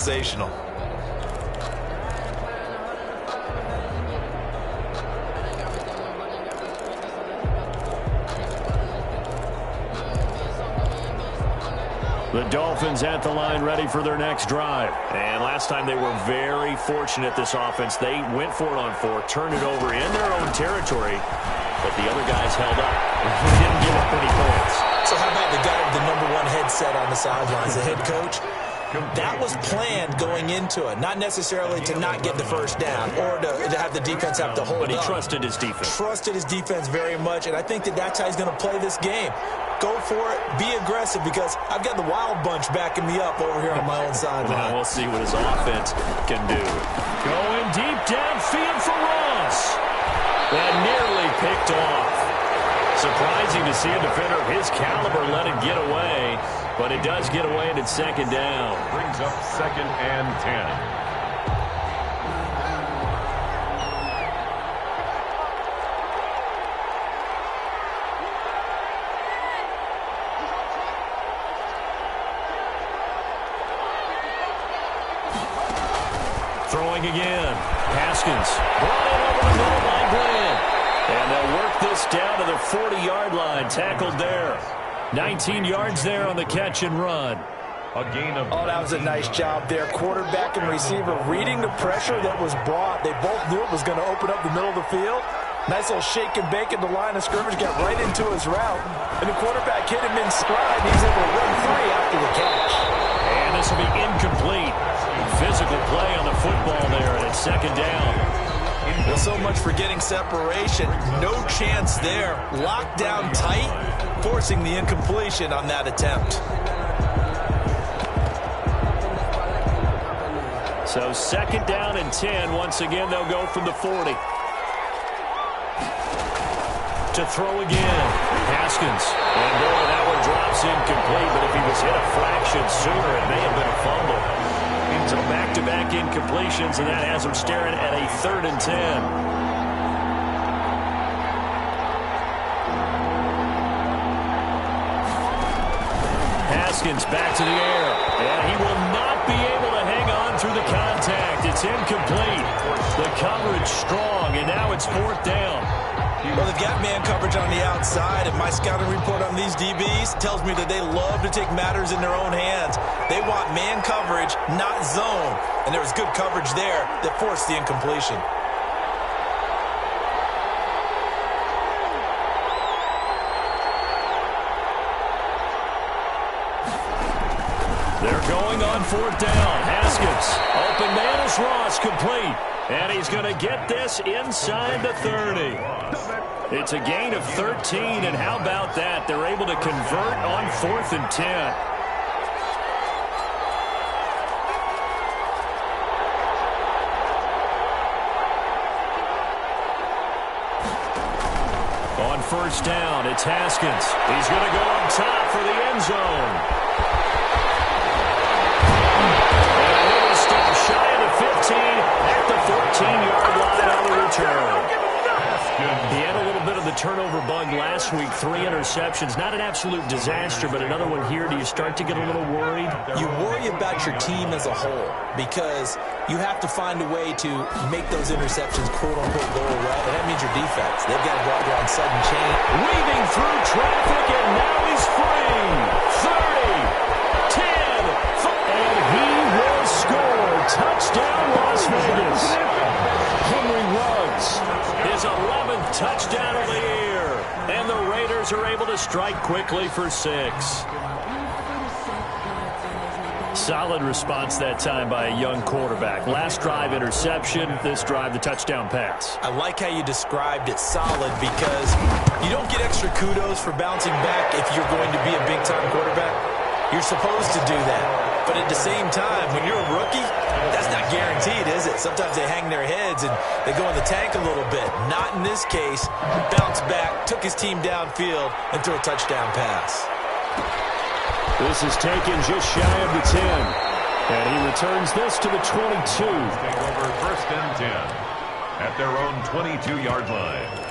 Sensational. The Dolphins at the line ready for their next drive. And last time they were very fortunate, this offense. They went for it on 4, turned it over in their own territory, but the other guys held up. They didn't give up any points. So how about the guy with the #1 headset on the sidelines, the head coach? That was planned going into it, not necessarily to not get the first down or to have the defense have to hold up. But he trusted his defense. Trusted his defense very much, and I think that's how he's going to play this game. Go for it. Be aggressive, because I've got the wild bunch backing me up over here on my own sideline. Now we'll see what his offense can do. Going deep downfield for Ross. That nearly picked off. Surprising to see a defender of his caliber let it get away, but it does get away, and it's second down. Brings up 2nd and 10. Throwing again. Haskins brought it over the middle by Glenn. And they'll work this down to the 40-yard line. Tackled there. 19 yards there on the catch and run. A gain of... Oh, that was a nice job there. Quarterback and receiver reading the pressure that was brought. They both knew it was going to open up the middle of the field. Nice little shake and bake at the line of scrimmage. Got right into his route. And the quarterback hit him in stride. And he's able to run free after the catch. And this will be incomplete. Physical play on the football there, and it's second down. Well, so much for getting separation. No chance there. Locked down tight, forcing the incompletion on that attempt. So second down and 10. Once again, they'll go from the 40. To throw again. Haskins. And boy, that one drops incomplete, but if he was hit a fraction sooner, it may have been a fumble. So back-to-back incompletions, and that has them staring at a 3rd and 10. Haskins back to the air, and he will not be able to hang on through the contact. It's incomplete. The coverage strong, and now it's 4th down. Well, they've got man coverage on the outside, and my scouting report on these DBs tells me that they love to take matters in their own hands. They want man coverage, not zone. And there was good coverage there that forced the incompletion. They're going on 4th down. Haskins, open man is Ross, complete. And he's going to get this inside the 30. It's a gain of 13, and how about that? They're able to convert on 4th and 10. On 1st down, it's Haskins. He's going to go up top for the end zone. And a little step shy of the 15 at the 14-yard line on the return. He had a little bit of the turnover bug last week, 3 interceptions. Not an absolute disaster, but another one here. Do you start to get a little worried? You worry about your team as a whole, because you have to find a way to make those interceptions, quote-unquote, go away, and that means your defense. They've got to go out there on sudden change. Weaving through traffic, and now he's free. 30, 10, and he will score. Touchdown, Las Vegas. Henry Ruggs, his 11th touchdown of the year, and the Raiders are able to strike quickly for 6. Solid response that time by a young quarterback. Last drive interception, this drive the touchdown pass. I like how you described it, solid, because you don't get extra kudos for bouncing back if you're going to be a big-time quarterback. You're supposed to do that. But at the same time, when you're a rookie, that's not guaranteed, is it? Sometimes they hang their heads and they go in the tank a little bit. Not in this case. Bounced back, took his team downfield, and threw a touchdown pass. This is taken just shy of the 10. And he returns this to the 22. Take over 1st and 10 at their own 22-yard line.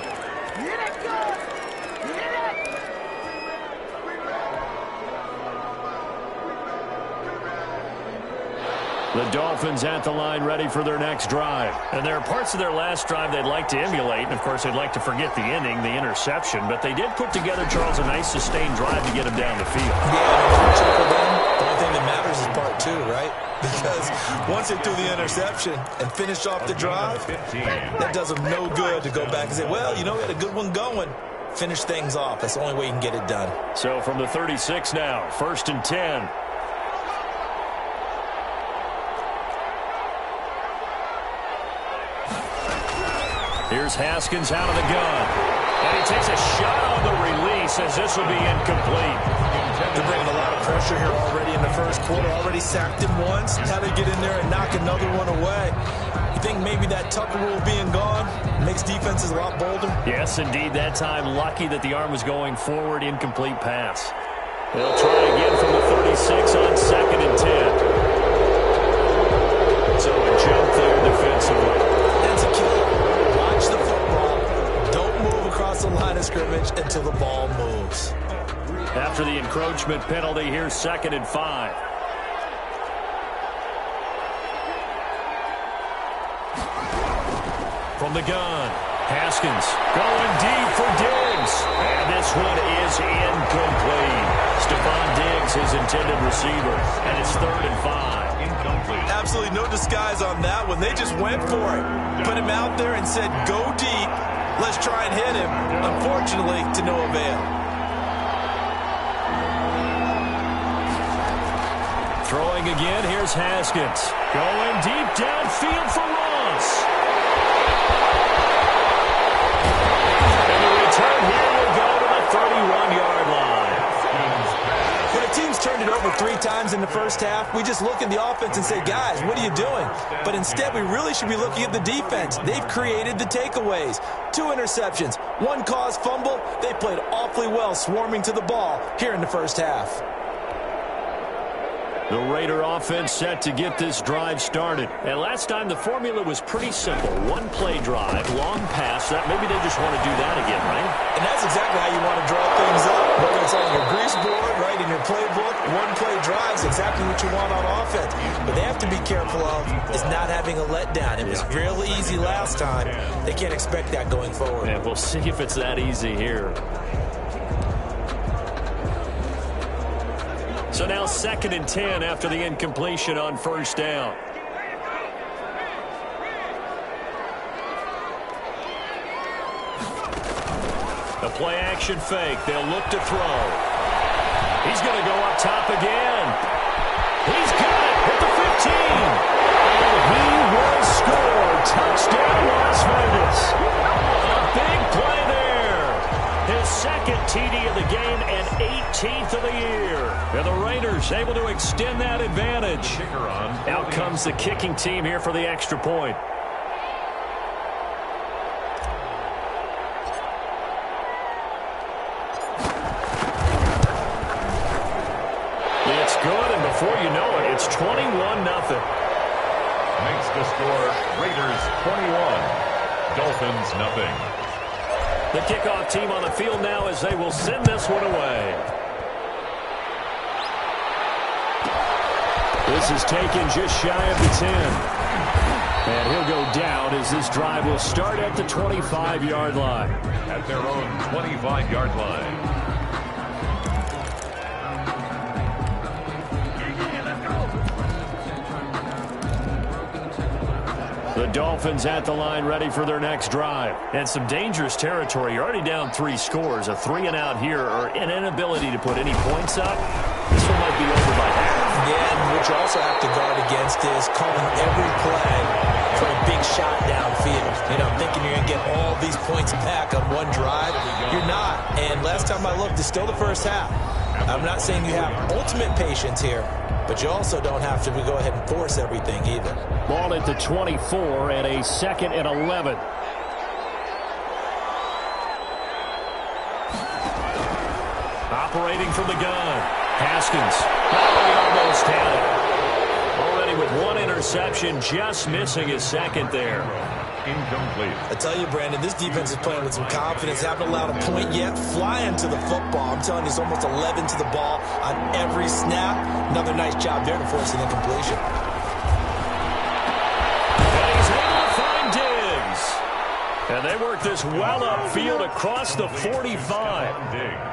The Dolphins at the line ready for their next drive. And there are parts of their last drive they'd like to emulate. And, of course, they'd like to forget the inning, the interception. But they did put together, Charles, a nice sustained drive to get him down the field. Yeah, unfortunately for them, the only thing that matters is part two, right? Because once they threw the interception and finished off the drive, that does them no good to go back and say, well, you know, we had a good one going. Finish things off. That's the only way you can get it done. So from the 36 now, 1st and 10. Here's Haskins out of the gun. And he takes a shot on the release as this will be incomplete. They're bringing a lot of pressure here already in the first quarter. Already sacked him once. How to get in there and knock another one away. You think maybe that Tucker rule being gone makes defenses a lot bolder? Yes, indeed. That time, lucky that the arm was going forward. Incomplete pass. They'll try again from the 36 on 2nd and 10. So a jump there defensively. That's a key. Watch the football. Don't move across the line of scrimmage until the ball moves. After the encroachment penalty, here's 2nd and 5. From the gun, Haskins going deep for Diggs. And this one is incomplete. Stephon Diggs, his intended receiver, and it's 3rd and 5. Incomplete. Absolutely no disguise on that one. They just went for it. Put him out there and said, go deep. Let's try and hit him. Unfortunately, to no avail. Throwing again, here's Haskins. Going deep downfield for Ross. And the return here will go to the 31-yard line. When a team's turned it over 3 times in the first half, we just look at the offense and say, guys, what are you doing? But instead, we really should be looking at the defense. They've created the takeaways. 2 interceptions, 1 caused fumble. They played awfully well swarming to the ball here in the first half. The Raider offense set to get this drive started. And last time the formula was pretty simple. 1-play drive, long pass. That maybe they just want to do that again, right? And that's exactly how you want to draw things up. Whether it's on your grease board, right, in your playbook, 1-play drives, exactly what you want on offense. But they have to be careful of is not having a letdown. It was really easy last time. They can't expect that going forward. And we'll see if it's that easy here. So now 2nd and 10 after the incompletion on 1st down. A play-action fake. They'll look to throw. He's going to go up top again. He's got it at the 15. And he will score. Touchdown, Las Vegas. A big play there. His 2nd TD of the game and 18th of the year. And the Raiders able to extend that advantage. Out comes the kicking team here for the extra point. It's good, and before you know it, it's 21-0. Makes the score Raiders 21, Dolphins nothing. The kickoff team on the field now as they will send this one away. This is taken just shy of the 10. And he'll go down as this drive will start at the 25-yard line. At their own 25-yard line. The Dolphins at the line ready for their next drive. And some dangerous territory. You're already down 3 scores. A 3-and-out here or an inability to put any points up. This one might be over by half. Yeah, and what you also have to guard against is calling every play for a big shot downfield. You know, thinking you're going to get all these points back on one drive. You're not. And last time I looked, it's still the first half. I'm not saying you have ultimate patience here, but you also don't have to go ahead and force everything either. Ball at the 24 and a 2nd and 11. Operating from the gun. Haskins. He almost had it. Already with 1 interception, just missing his 2nd there. Incomplete. I tell you, Brandon, this defense is playing with some confidence. Haven't allowed a point yet. Flying to the football. I'm telling you, it's almost 11 to the ball on every snap. Another nice job there to force an incompletion. they work this well upfield across the 45.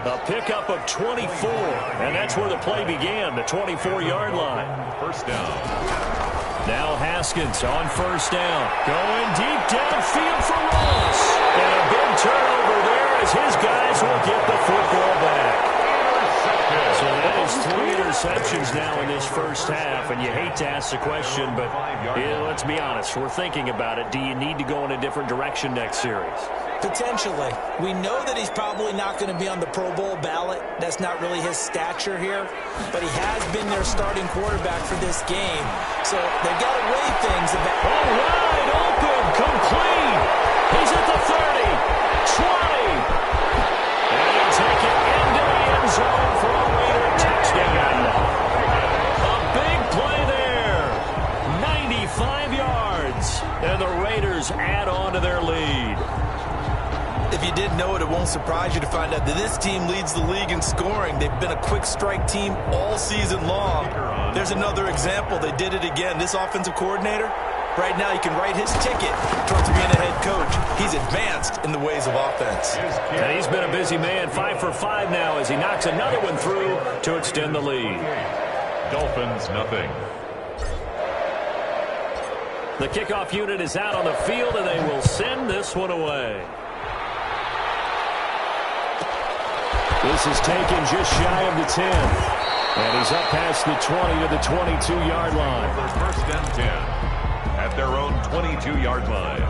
A pickup of 24, and that's where the play began, the 24-yard line. First down. Now Haskins on first down. Going deep downfield for Ross. And a big turnover there as his guys will get the football back. So that is 3 interceptions now in this first half, and you hate to ask the question, but let's be honest, we're thinking about it. Do you need to go in a different direction next series? Potentially. We know that he's probably not going to be on the Pro Bowl ballot. That's not really his stature here, but he has been their starting quarterback for this game, so they've got to weigh things about. All right, open, complete. He's at the 30, 20, and he'll take it into the end zone for a Raider touchdown. A big play there, 95 yards, and the Raiders add on to their lead. If you didn't know it, it won't surprise you to find out that this team leads the league in scoring. They've been a quick strike team all season long. There's another example. They did it again. This offensive coordinator, right now he can write his ticket towards being a head coach. He's advanced in the ways of offense. And he's been a busy man, 5 for 5 now as he knocks another one through to extend the lead. Dolphins, nothing. The kickoff unit is out on the field, and they will send this one away. This is taken just shy of the 10. And he's up past the 20 to the 22-yard line. For first and 10 at their own 22-yard line.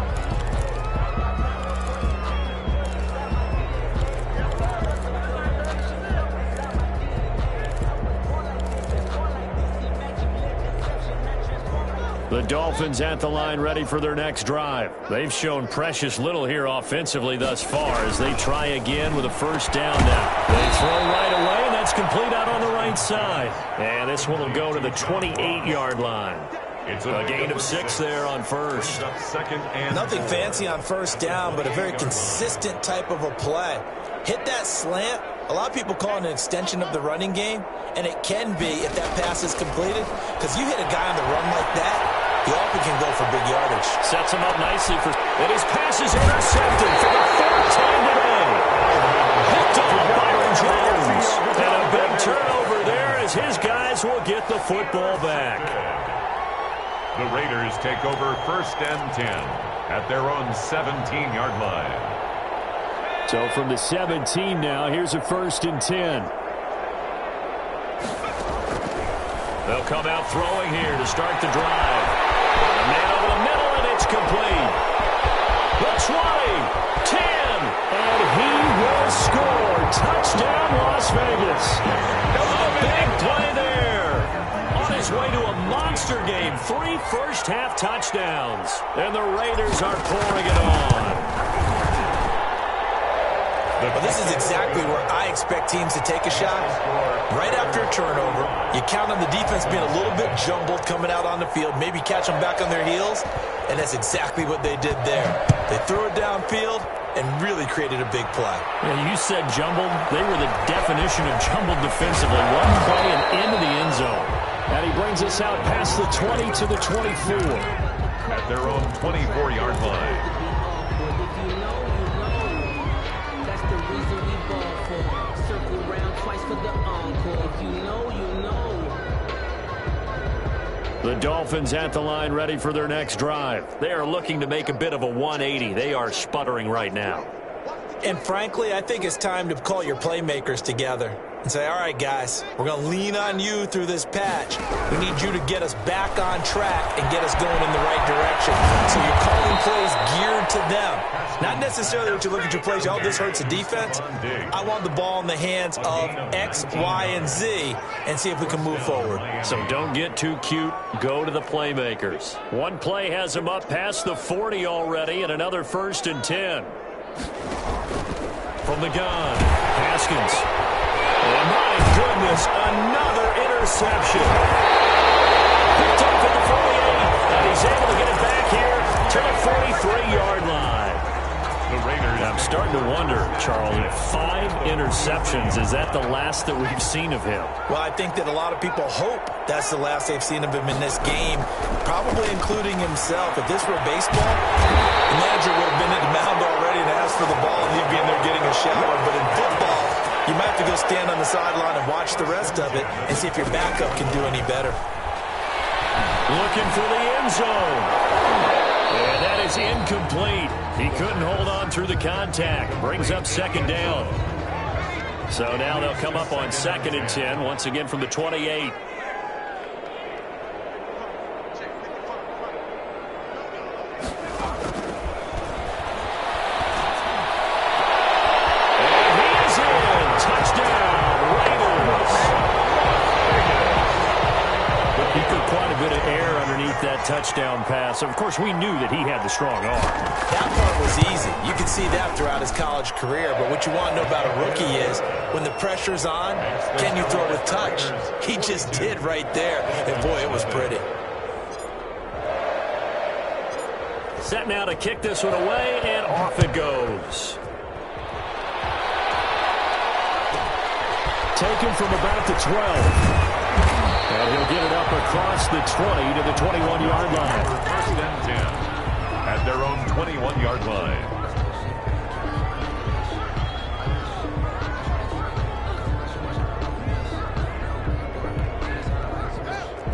The Dolphins at the line ready for their next drive. They've shown precious little here offensively thus far as they try again with a first down now. They throw right away, and that's complete out on the right side. And this one will go to the 28-yard line. It's a gain of 6 there on first. Nothing fancy on first down, but a very consistent type of a play. Hit that slant. A lot of people call it an extension of the running game, and it can be if that pass is completed, because you hit a guy on the run like that, he often can go for big yardage. Sets him up nicely for, and his pass is intercepted for the 3rd time today. Picked off Byron Jones. And a big turnover there as his guys will get the football back. The Raiders take over first and 10 at their own 17-yard line. So from the 17 now, here's a first and 10. They'll come out throwing here to start the drive. A man over the middle, and it's complete. The 20, 10, and he will score. Touchdown, Las Vegas. A big play there. On his way to a monster game, 3 first-half touchdowns. And the Raiders are pouring it on. Well, this is exactly where I expect teams to take a shot. Right after a turnover, you count on the defense being a little bit jumbled coming out on the field, maybe catch them back on their heels, and that's exactly what they did there. They threw it downfield and really created a big play. Yeah, you said jumbled. They were the definition of jumbled defensively. One play and into the end zone. And he brings us out past the 20 to the 24. At their own 24-yard line. The Dolphins at the line ready for their next drive. They are looking to make a bit of a 180. They are sputtering right now. And frankly, I think it's time to call your playmakers together and say, all right, guys, we're going to lean on you through this patch. We need you to get us back on track and get us going in the right direction. So you're calling plays geared to them. Not necessarily what you look at your plays, oh, this hurts the defense. I want the ball in the hands of X, Y, and Z and see if we can move forward. So don't get too cute. Go to the playmakers. One play has them up past the 40 already, and another first and 10. From the gun, Haskins. Oh, my goodness, another interception. Picked up at the 48, and he's able to get it back here to the 43-yard line. The Raiders. I'm starting to wonder, Charles, 5 interceptions. Is that the last that we've seen of him? Well, I think that a lot of people hope that's the last they've seen of him in this game, probably including including himself. If this were baseball, the manager would have been at the mound already and asked for the ball, and he'd be in there getting a shower. But in football, you might have to go stand on the sideline and watch the rest of it and see if your backup can do any better. Looking for the end zone. And that is incomplete. He couldn't hold on through the contact. Brings up second down. So now they'll come up on 2nd and 10, once again from the 28. Touchdown pass. Of course, we knew that he had the strong arm. That part was easy. You could see that throughout his college career. But what you want to know about a rookie is when the pressure's on, can you throw with touch? He just did right there. And, boy, it was pretty. Set now to kick this one away, and off it goes. Taken from about the 12. And he'll get it up across the 20 to the 21-yard line. 1st and 10 at their own 21-yard line.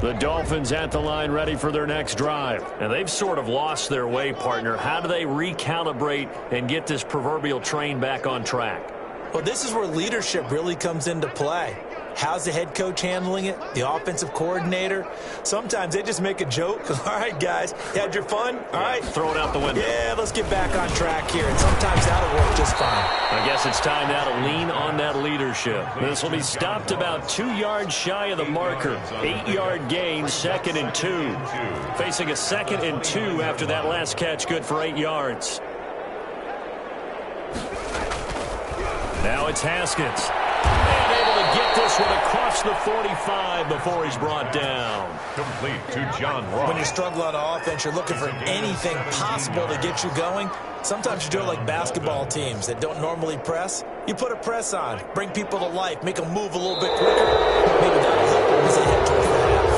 The Dolphins at the line ready for their next drive. And they've sort of lost their way, partner. How do they recalibrate and get this proverbial train back on track? Well, this is where leadership really comes into play. How's the head coach handling it? The offensive coordinator? Sometimes they just make a joke. All right, guys, you had your fun? All right. Throw it out the window. Yeah, let's get back on track here. And sometimes that'll work just fine. I guess it's time now to lean on that leadership. This will be stopped about 2 yards shy of the marker. 8-yard gain, 2nd and 2. Facing a 2nd and 2 after that last catch, good for 8 yards. Now it's Haskins. And able to get this one across the 45 before he's brought down. Complete to John Ross. When you struggle on offense, you're looking for anything possible to get you going. Sometimes you do it like basketball teams that don't normally press. You put a press on, bring people to life, make them move a little bit quicker. Maybe that'll help them as they head towards the half.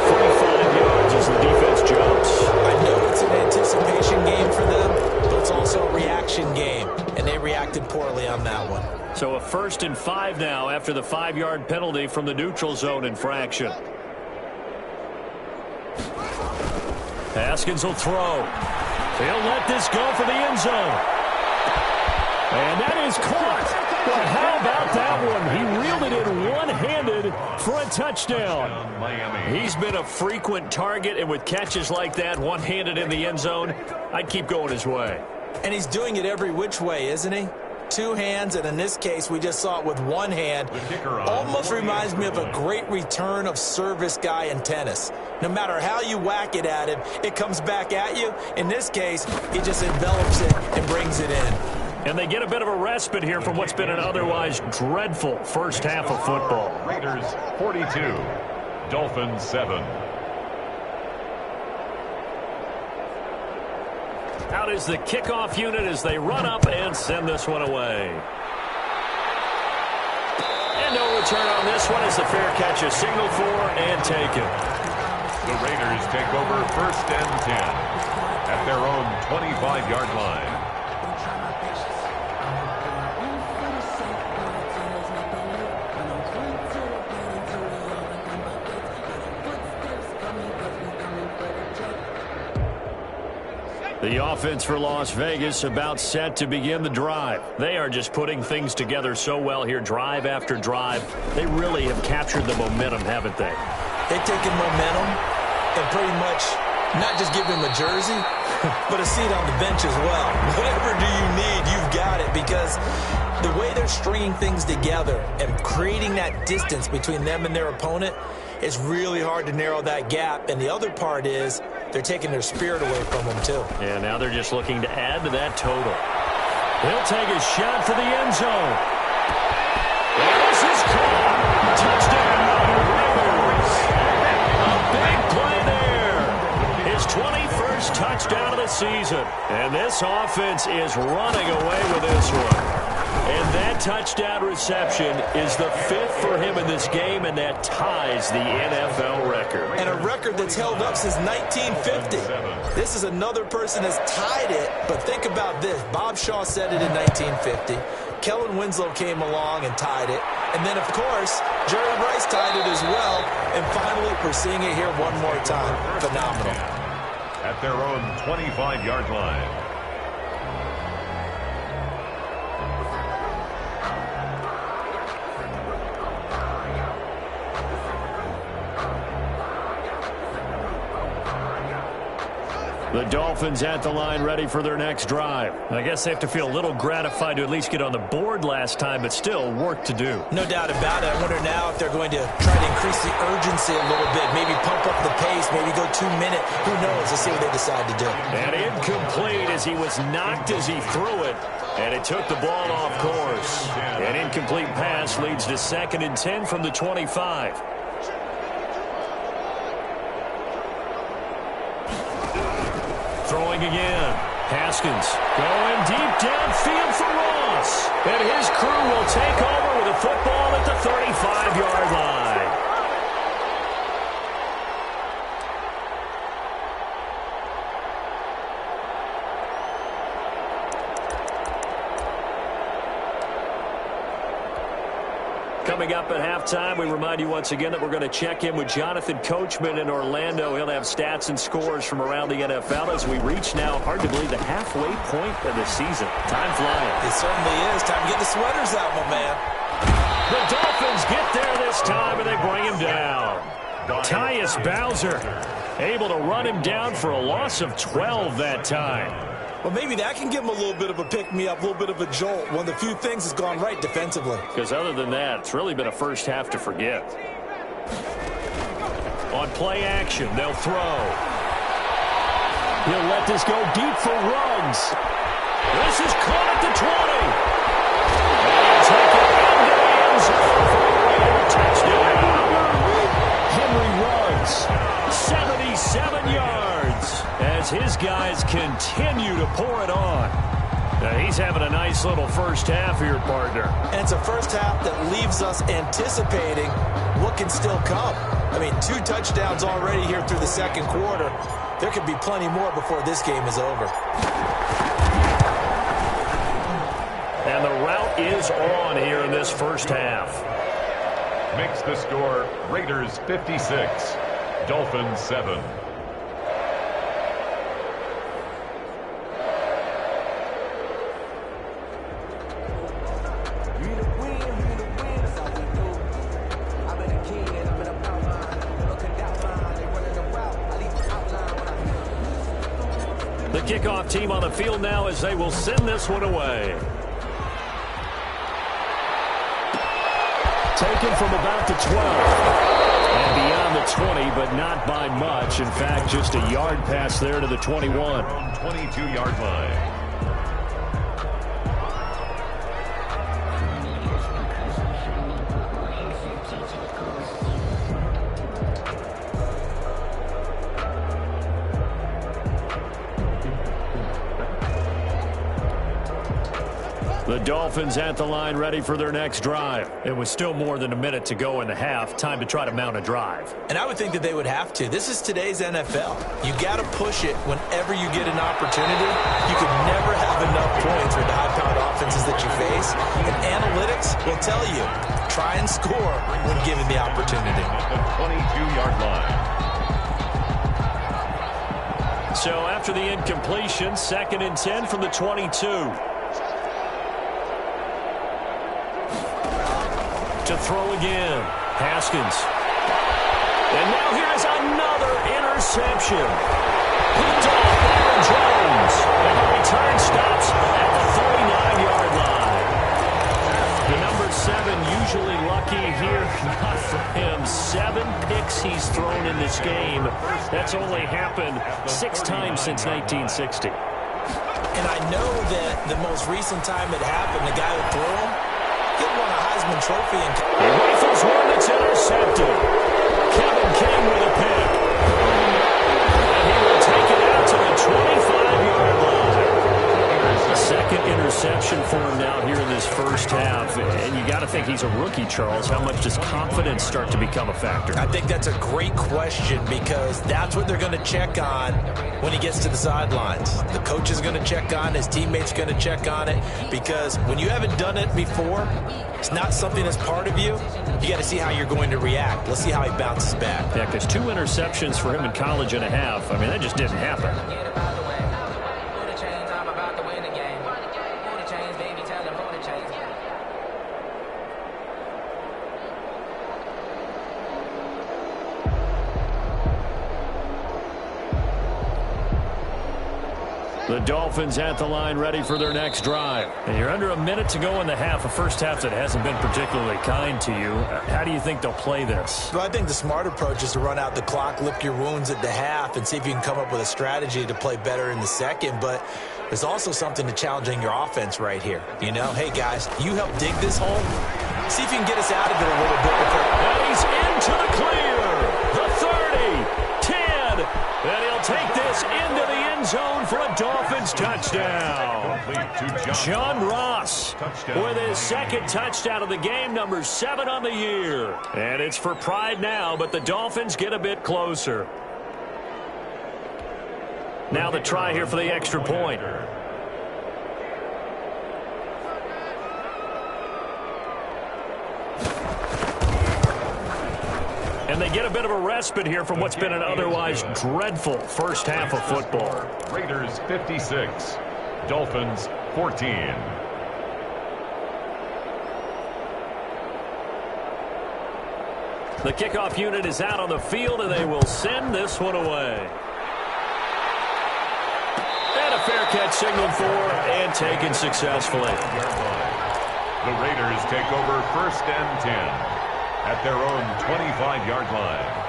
45 yards as the defense jumps. I know it's an anticipation game for them, but it's also a reaction game, and they reacted poorly on that one. So a 1st and 5 now after the 5-yard penalty from the neutral zone infraction. Haskins will throw. He'll let this go for the end zone. And that is caught. But how about that one? He reeled it in one-handed for a touchdown. He's been a frequent target, and with catches like that, one-handed in the end zone, I'd keep going his way. And he's doing it every which way, isn't he? 2 hands, and in this case, we just saw it with 1 hand. Almost reminds me of a great return of service guy in tennis. No matter how you whack it at him, it comes back at you. In this case, he just envelops it and brings it in. And they get a bit of a respite here from what's been an otherwise dreadful first half of football. Raiders 42, Dolphins 7. Out is the kickoff unit as they run up and send this one away. And no return on this one as the fair catch is signaled for and taken. The Raiders take over 1st and 10 at their own 25-yard line. The offense for Las Vegas about set to begin the drive. They are just putting things together so well here, drive after drive. They really have captured the momentum, haven't they? They've taken momentum and pretty much not just give him a jersey, but a seat on the bench as well. Whatever do you need, you've got it, because the way they're stringing things together and creating that distance between them and their opponent is really hard to narrow that gap. And the other part is they're taking their spirit away from them, too. Yeah, now they're just looking to add to that total. He'll take a shot for the end zone. This is caught. Touchdown, Raiders. A big play there. His 21st touchdown of the season. And this offense is running away with this one. And that touchdown reception is the 5th for him in this game, and that ties the NFL record. And a record that's held up since 1950. This is another person that's tied it, but think about this. Bob Shaw said it in 1950. Kellen Winslow came along and tied it. And then, of course, Jerry Rice tied it as well. And finally, we're seeing it here one more time. Phenomenal. At their own 25-yard line. The Dolphins at the line ready for their next drive. I guess they have to feel a little gratified to at least get on the board last time, but still work to do. No doubt about it. I wonder now if they're going to try to increase the urgency a little bit, maybe pump up the pace, maybe go 2-minute. Who knows? Let's see what they decide to do. And incomplete as he was knocked as he threw it, and it took the ball off course. An incomplete pass leads to 2nd and 10 from the 25. Throwing again. Haskins going deep downfield for Ross. And his crew will take over with a football at the 35-yard line. Coming up at halftime, we remind you once again that we're going to check in with Jonathan Coachman in Orlando. He'll have stats and scores from around the NFL as we reach now, hard to believe, the halfway point of the season. Time flying. It certainly is. Time to get the sweaters out, my man. The Dolphins get there this time, and they bring him down. Tyus Bowser able to run him down for a loss of 12 that time. Well, maybe that can give him a little bit of a pick-me-up, a little bit of a jolt. One of the few things that's gone right defensively. Because other than that, it's really been a first half to forget. On play action, they'll throw. He'll let this go deep for Ruggs. This is caught at the 20. And he'll take it into the end zone for a Raider touchdown. Henry Ruggs, 77 yards. As his guys continue to pour it on. Now he's having a nice little first half here, partner. And it's a first half that leaves us anticipating what can still come. I mean, 2 touchdowns already here through the second quarter. There could be plenty more before this game is over. And the route is on here in this first half. Makes the score Raiders 56, Dolphins 7. The kickoff team on the field now as they will send this one away. Taken from about the 12. And beyond the 20, but not by much. In fact, just a yard pass there to the 21. 22-yard line. The Dolphins at the line ready for their next drive. It was still more than a minute to go in the half. Time to try to mount a drive. And I would think that they would have to. This is today's NFL. You got to push it whenever you get an opportunity. You could never have enough points with the high-powered offenses that you face. And analytics will tell you, try and score when given the opportunity. The 22-yard line. So after the incompletion, 2nd and 10 from the 22. To throw again. Haskins. And now here's another interception. Picked off Aaron Jones. And the return stops at the 39-yard line. The number 7 usually lucky here. Not for him. 7 picks he's thrown in this game. That's only happened 6 times since 1960. And I know that the most recent time it happened, the guy who threw him, he won a Heisman Trophy. He rifles one that's intercepted. Kevin King with a pick. And he will take it out to the 25-yard line. A second interception for him now here in this first got to think he's a rookie, Charles. How much does confidence start to become a factor? I think that's a great question because that's what they're going to check on when he gets to the sidelines. The coach is going to check on, his teammates going to check on it, because when you haven't done it before, it's not something that's part of you. You got to see how you're going to react. Let's see how he bounces back. Yeah, because 2 interceptions for him in college and a half. I mean, that just didn't happen. The Dolphins at the line ready for their next drive. And you're under a minute to go in the half, a first half that hasn't been particularly kind to you. How do you think they'll play this? Well, I think the smart approach is to run out the clock, lick your wounds at the half, and see if you can come up with a strategy to play better in the second. But there's also something to challenging your offense right here. You know, hey, guys, you help dig this hole. See if you can get us out of it a little bit. And he's into the clear. The 30, 10, and he'll take this into the end zone for a Dolphins touchdown. John Ross with his second touchdown of the game, number 7 on the year. And it's for pride now, but the Dolphins get a bit closer. Now the try here for the extra point. And they get a bit of a respite here from what's been an otherwise dreadful first half of football. Raiders 56, Dolphins 14. The kickoff unit is out on the field, and they will send this one away. And a fair catch signaled for and taken successfully. The Raiders take over first and 10. At their own 25-yard line.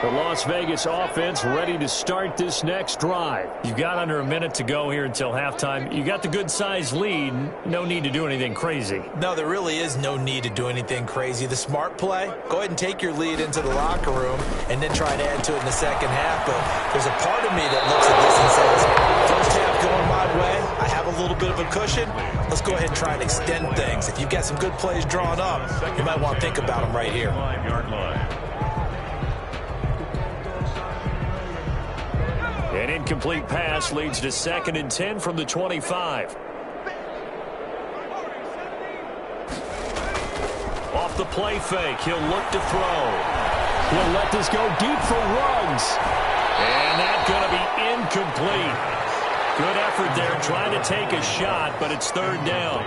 The Las Vegas offense ready to start this next drive. You've got under a minute to go here until halftime. You got the good-sized lead. No need to do anything crazy. No, there really is no need to do anything crazy. The smart play, go ahead and take your lead into the locker room and then try to add to it in the second half. But there's a part of me that looks at this and says, first half going my way, I have a little bit of a cushion. Let's go ahead and try and extend things. If you've got some good plays drawn up, you might want to think about them right here. 5-yard line. An incomplete pass leads to 2nd and 10 from the 25. Off the play fake, he'll look to throw. He'll let this go deep for Ruggs. And that's going to be incomplete. Good effort there, trying to take a shot, but it's 3rd down.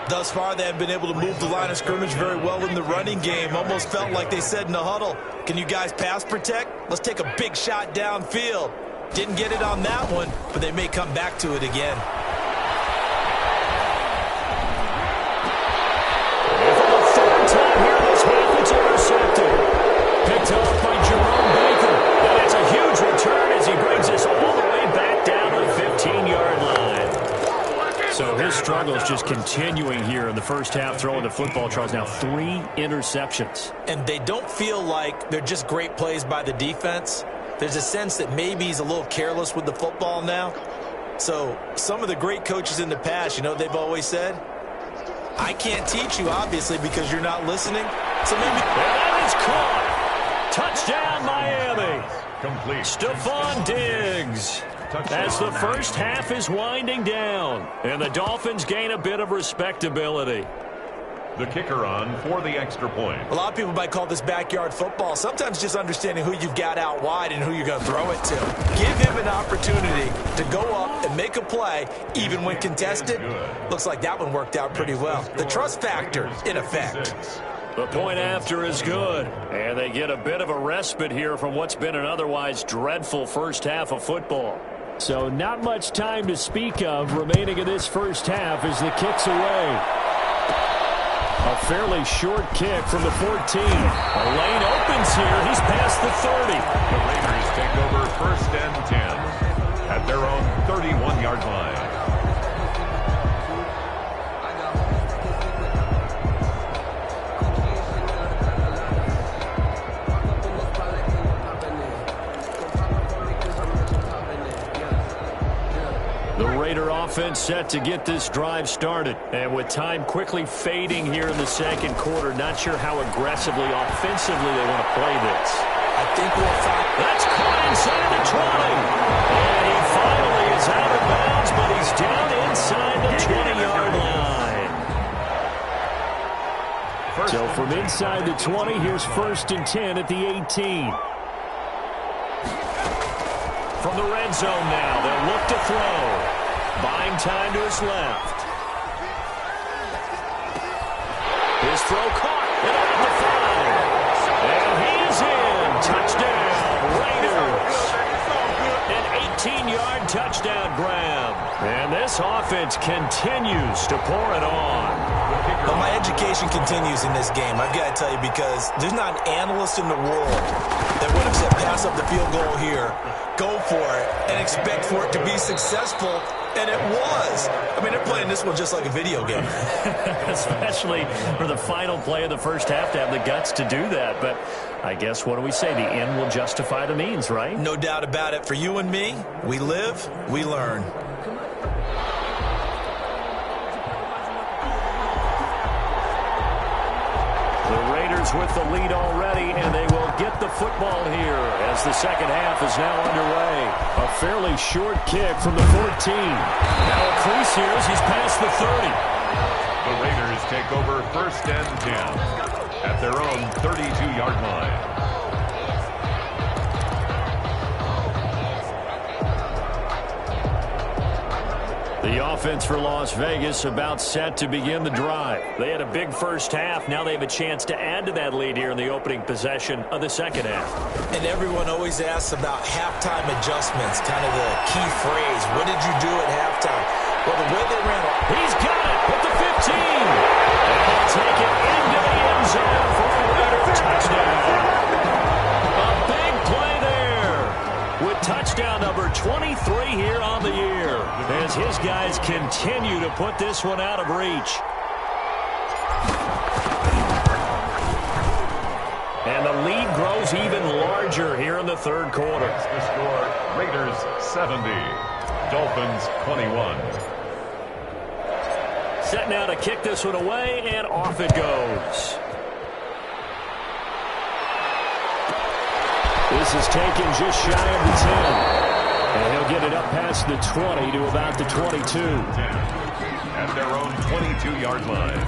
Thus far, they have been able to move the line of scrimmage very well in the running game. Almost felt like they said in the huddle, can you guys pass protect? Let's take a big shot downfield. Didn't get it on that one, but they may come back to it again. And for the 3rd time here this half, it's intercepted. Picked off by Jerome Baker. And it's a huge return as he brings us all the way back down to the 15-yard line. So his struggle is just continuing here in the first half, throwing the football. Charles, now 3 interceptions. And they don't feel like they're just great plays by the defense. There's a sense that maybe he's a little careless with the football now. So some of the great coaches in the past, you know, they've always said, I can't teach you, obviously, because you're not listening. So maybe... That is caught. Touchdown, Miami. Complete. Stephon Diggs. As the first half is winding down, and the Dolphins gain a bit of respectability. The kicker on for the extra point. A lot of people might call this backyard football. Sometimes just understanding who you've got out wide and who you're going to throw it to. Give him an opportunity to go up and make a play, even when contested. Looks like that one worked out pretty well. The trust factor, in effect. The point after is good, and they get a bit of a respite here from what's been an otherwise dreadful first half of football. So not much time to speak of remaining in this first half as the kick's away. A fairly short kick from the 14. A lane opens here. He's past the 30. The Raiders take over first and 10 at their own 31-yard line. The Raider offense set to get this drive started. And with time quickly fading here in the second quarter, not sure how aggressively, offensively they want to play this. I think we'll find... That's caught inside the 20. And he finally is out of bounds, but he's down inside the 20-yard line. So from inside the 20, here's 1st and 10 at the 18. From the red zone now, they'll look to throw. Buying time to his left. His throw caught, and out the 5. And he is in. Touchdown, Raiders. An 18-yard touchdown grab. And this offense continues to pour it on. Well, my education continues in this game, I've got to tell you, because there's not an analyst in the world that would have said pass up the field goal here, go for it, and expect for it to be successful, and it was. I mean, they're playing this one just like a video game. Especially for the final play of the first half to have the guts to do that. But I guess, what do we say? The end will justify the means, right? No doubt about it. For you and me, we live, we learn. The Raiders with the lead already, and they will get the football here as the second half is now underway. A fairly short kick from the 14. Now a crease here as he's past the 30. The Raiders take over 1st and 10 at their own 32-yard line. The offense for Las Vegas about set to begin the drive. They had a big first half. Now they have a chance to add to that lead here in the opening possession of the second half. And everyone always asks about halftime adjustments, kind of the key phrase. What did you do at halftime? Well, the way they ran off. He's got it at the 15. And they'll take it into the end zone for a Raider touchdown. A big play there with touchdown number 23 here on the year, as his guys continue to put this one out of reach. And the lead grows even larger here in the third quarter. That's the score. Raiders 70, Dolphins 21. Set now to kick this one away, and off it goes. This is taken just shy of the 10. And he'll get it up past the 20 to about the 22. At their own 22-yard line.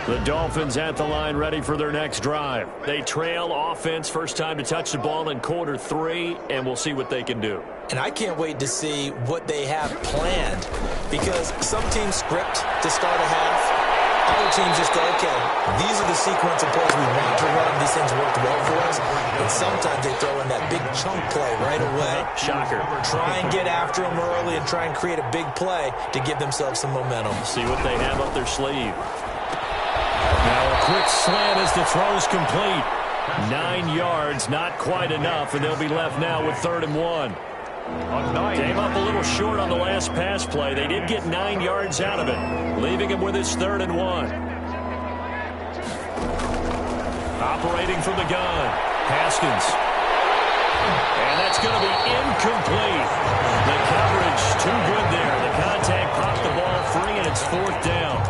The Dolphins at the line ready for their next drive. They trail offense, first time to touch the ball in quarter 3, and we'll see what they can do. And I can't wait to see what they have planned, because some teams script to start a half. Other teams just go, okay, these are the sequence of plays we want to run. These things worked well for us. And sometimes they throw in that big chunk play right away. Shocker. Try and get after them early and try and create a big play to give themselves some momentum. See what they have up their sleeve. Now a quick slant as the throw's complete. 9 yards, not quite enough, and they'll be left now with 3rd and 1. Came up a little short on the last pass play. They did get 9 yards out of it, leaving him with his 3rd and 1. Operating from the gun, Haskins. And that's going to be incomplete. The coverage too good there. The contact popped the ball free, and it's 4th down.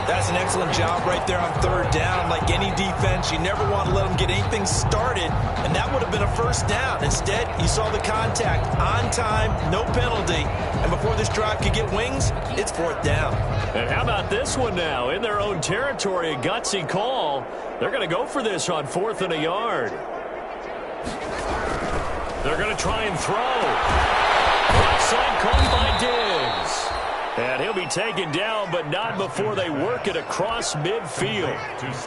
That's an excellent job right there on 3rd down. Like any defense, you never want to let them get anything started, and that would have been a 1st down. Instead, you saw the contact on time, no penalty, and before this drive could get wings, it's 4th down. And how about this one now? In their own territory, a gutsy call. They're going to go for this on 4th and a yard. They're going to try and throw. Offside called by Diggs. And he'll be taken down, but not before they work it across midfield.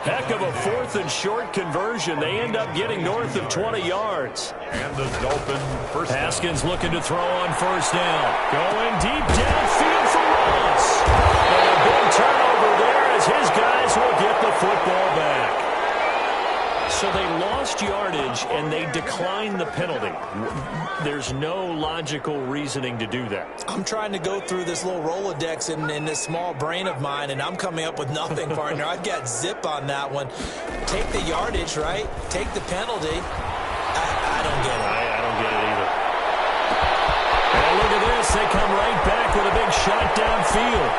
Heck of a 4th and short conversion. They end up getting north of 20 yards. And the Dolphin first Haskins looking to throw on 1st down. Going deep downfield for Ross. And a big turnover there as his guys will get the football back. So they lost lost yardage, and they declined the penalty. There's no logical reasoning to do that. I'm trying to go through this little Rolodex in this small brain of mine, and I'm coming up with nothing, partner. I've got zip on that one. Take the yardage, right? Take the penalty. I don't get it. I don't get it either. And look at this. They come right back with a big shot downfield.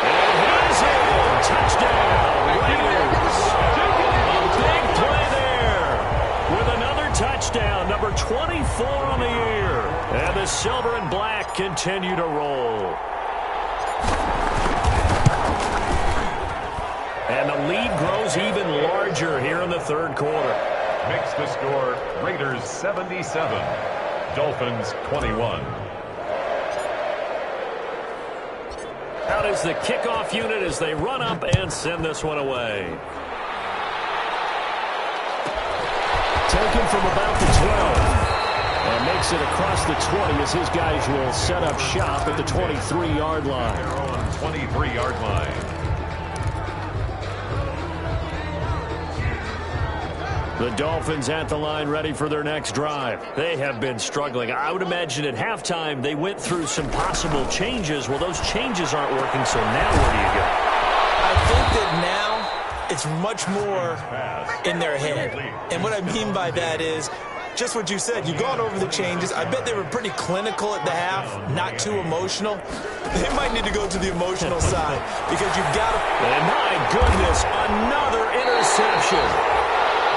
And he's in. Touchdown, Raiders. A big play there with another touchdown, number 24 on the year. And the silver and black continue to roll. And the lead grows even larger here in the third quarter. Makes the score Raiders 77, Dolphins 21. Out is the kickoff unit as they run up and send this one away. Taken from about the 12. And makes it across the 20 as his guys will set up shop at the 23-yard line. Their own 23-yard line. The Dolphins at the line ready for their next drive. They have been struggling. I would imagine at halftime they went through some possible changes. Well, those changes aren't working, so now where do you go? I think that now it's much more in their head. And what I mean by that is just what you said. You've gone over the changes. I bet they were pretty clinical at the half, not too emotional. They might need to go to the emotional side because you've got to... And my goodness, another interception.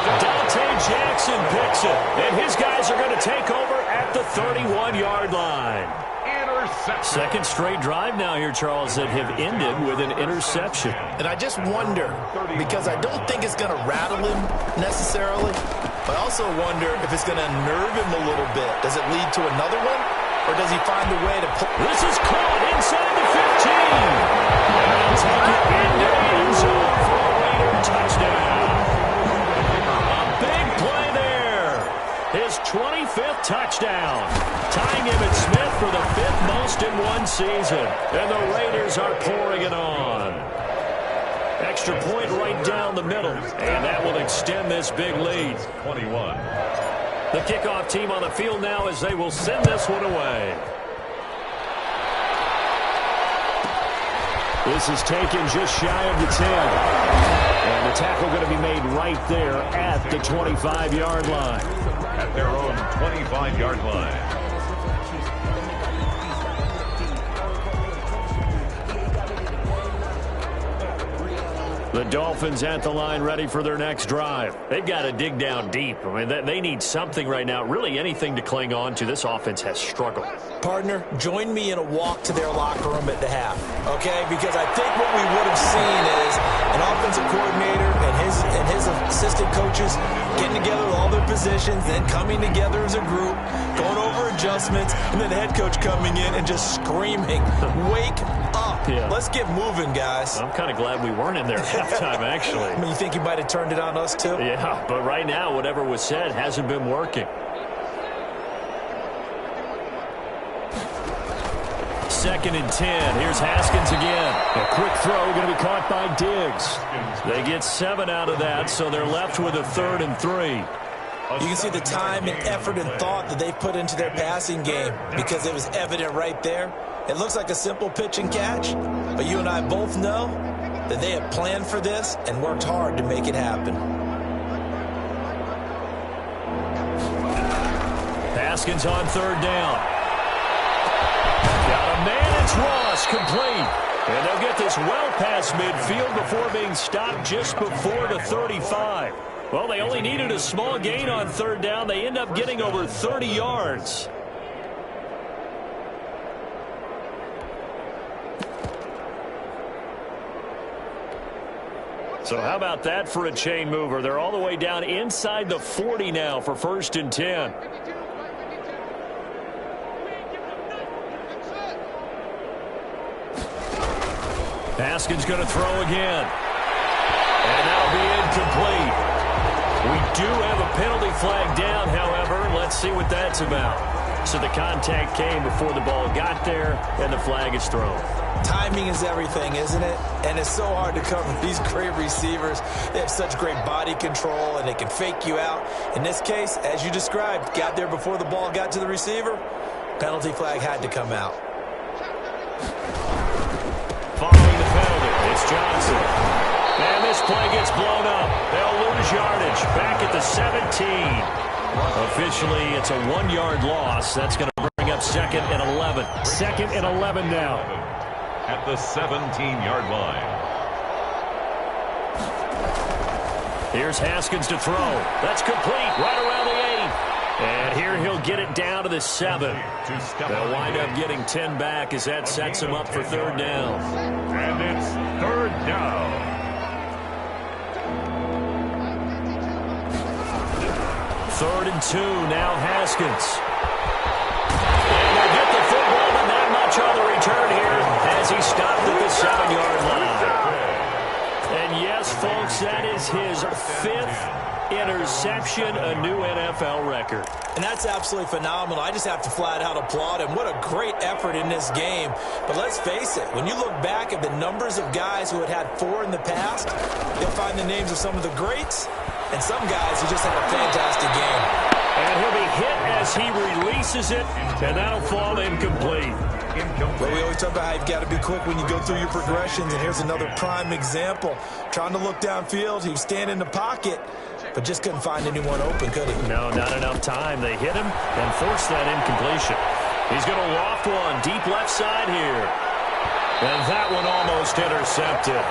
Dante Jackson picks it, and his guys are going to take over at the 31-yard line. Interception. Second straight drive now here, Charles, that have ended with an interception. And I just wonder, because I don't think it's going to rattle him necessarily, but I also wonder if it's going to unnerve him a little bit. Does it lead to another one, or does he find a way to pull? This is caught inside the 15. And they'll take it into the end zone for a Raider touchdown. His 25th touchdown, tying Emmitt Smith for the 5th most in one season. And the Raiders are pouring it on. Extra point right down the middle, and that will extend this big lead. 21. The kickoff team on the field now as they will send this one away. This is taken just shy of the 10. And the tackle going to be made right there at the 25-yard line. At their own 25-yard line. The Dolphins at the line ready for their next drive. They've got to dig down deep. I mean, they need something right now, really anything to cling on to. This offense has struggled. Partner, join me in a walk to their locker room at the half, okay? Because I think what we would have seen is an offensive coordinator and his assistant coaches getting together with all their positions, then coming together as a group, going over adjustments, and then the head coach coming in and just screaming, wake up. Yeah. Let's get moving, guys. I'm kind of glad we weren't in there at halftime, actually. I mean, you think you might have turned it on us, too? Yeah, but right now, whatever was said hasn't been working. Second and 10. Here's Haskins again. A quick throw going to be caught by Diggs. They get 7 out of that, so they're left with a 3rd and 3. You can see the time and effort and thought that they put into their passing game because it was evident right there. It looks like a simple pitch and catch, but you and I both know that they have planned for this and worked hard to make it happen. Haskins on 3rd down. Got a man, it's Ross, complete. And they'll get this well past midfield before being stopped just before the 35. Well, they only needed a small gain on 3rd down. They end up getting over 30 yards. So how about that for a chain mover? They're all the way down inside the 40 now for 1st and 10. Haskins going to throw again. And that'll be incomplete. We do have a penalty flag down, however. Let's see what that's about. So the contact came before the ball got there, and the flag is thrown. Timing is everything, isn't it? And it's so hard to cover these great receivers. They have such great body control, and they can fake you out. In this case, as you described, got there before the ball got to the receiver. Penalty flag had to come out. Following the penalty, it's Johnson. And this play gets blown up. They'll lose yardage back at the 17. Officially, it's a 1-yard loss. That's going to bring up 2nd and 11. 2nd and 11 now. At the 17-yard line. Here's Haskins to throw. That's complete right around the 8. And here he'll get it down to the 7. They'll wind up getting 10 back as that sets him up for 3rd down. And it's 3rd down. 3rd and 2, now Haskins. And they'll get the football, but not much on the return here as he stopped at the 7-yard line. And yes, folks, that is his 5th interception, a new NFL record. And that's absolutely phenomenal. I just have to flat out applaud him. What a great effort in this game. But let's face it, when you look back at the numbers of guys who had 4 in the past, you'll find the names of some of the greats and some guys who just have a fantastic game. And he'll be hit as he releases it, and that'll fall incomplete. Well, we always talk about how you've got to be quick when you go through your progressions, and here's another prime example. Trying to look downfield, he was standing in the pocket, but just couldn't find anyone open, could he? No, not enough time. They hit him and forced that incompletion. He's going to loft one deep left side here. And that one almost intercepted.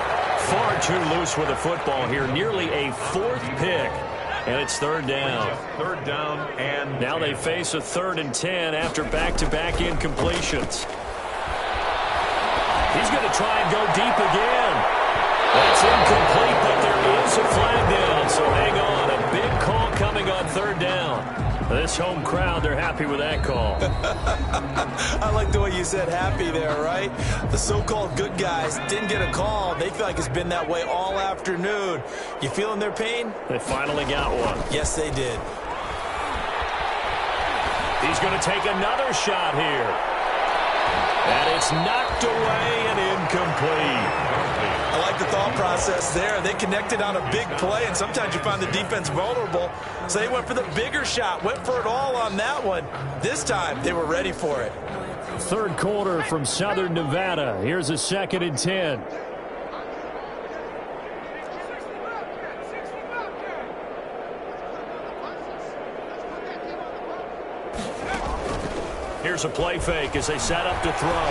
Far too loose with the football here. Nearly a 4th pick. And it's 3rd down. 3rd down and now they face a 3rd and 10 after back-to-back incompletions. He's going to try and go deep again. That's incomplete, but there is a flag down. So hang on. A big call coming on 3rd down. This home crowd, they're happy with that call. I like the way you said happy there, right? The so-called good guys didn't get a call. They feel like it's been that way all afternoon. You feeling their pain? They finally got one. Yes, they did. He's going to take another shot here. And it's knocked away and incomplete. I like the thought process there. They connected on a big play, and sometimes you find the defense vulnerable. So they went for the bigger shot, went for it all on that one. This time, they were ready for it. 3rd quarter from Southern Nevada. Here's a 2nd and 10. Here's a play fake as they set up to throw.